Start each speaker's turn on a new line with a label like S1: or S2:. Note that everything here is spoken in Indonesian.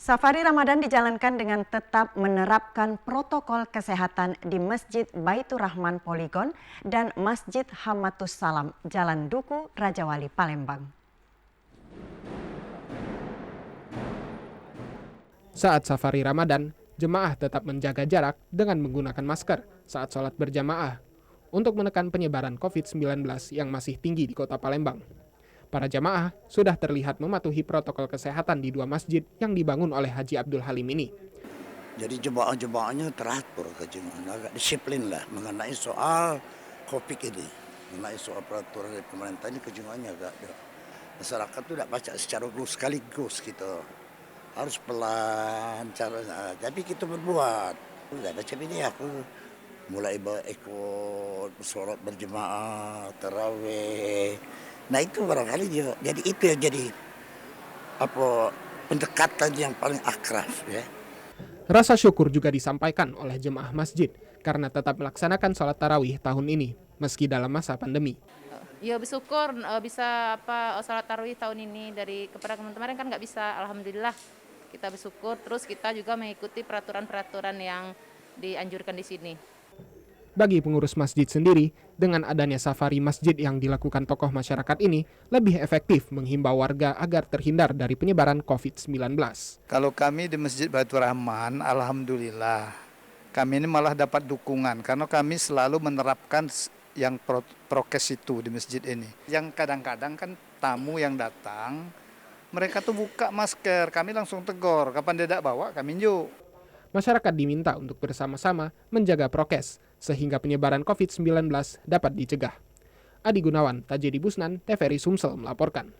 S1: Safari Ramadan dijalankan dengan tetap menerapkan protokol kesehatan di Masjid Baitur Rahman Poligon dan Masjid Hamatus Salam, Jalan Duku, Rajawali, Palembang.
S2: Saat safari Ramadan, jemaah tetap menjaga jarak dengan menggunakan masker saat sholat berjamaah untuk menekan penyebaran COVID-19 yang masih tinggi di kota Palembang. Para jamaah sudah terlihat mematuhi protokol kesehatan di dua masjid yang dibangun oleh Haji Abdul Halim ini.
S3: Jadi jemaah-jemaahnya teratur, agak disiplin lah mengenai soal COVID ini, mengenai soal peraturan dari pemerintah ini kejemaahnya agak masyarakat itu tidak baca secara sekaligus gitu, harus pelan caranya. Tapi kita berbuat, udah baca ini aku mulai ikut sholat berjemaah, taraweh. Nah itu barangkali juga, jadi itu yang jadi pendekatan yang paling akrab ya.
S2: Rasa syukur juga disampaikan oleh jemaah masjid karena tetap melaksanakan sholat tarawih tahun ini meski dalam masa pandemi.
S4: Ya bersyukur bisa sholat tarawih tahun ini dari kepada kemarin kan nggak bisa, alhamdulillah kita bersyukur. Terus kita juga mengikuti peraturan-peraturan yang dianjurkan di sini.
S2: Bagi pengurus masjid sendiri, dengan adanya safari masjid yang dilakukan tokoh masyarakat ini, lebih efektif menghimbau warga agar terhindar dari penyebaran COVID-19.
S5: Kalau kami di Masjid Baitur Rahman, alhamdulillah, kami ini malah dapat dukungan karena kami selalu menerapkan yang prokes itu di masjid ini. Yang kadang-kadang kan tamu yang datang, mereka tuh buka masker, kami langsung tegur, kapan dia tidak bawa, kami yuk.
S2: Masyarakat diminta untuk bersama-sama menjaga prokes sehingga penyebaran COVID-19 dapat dicegah. Adi Gunawan, Tajedi Busnan, TVRI Sumsel melaporkan.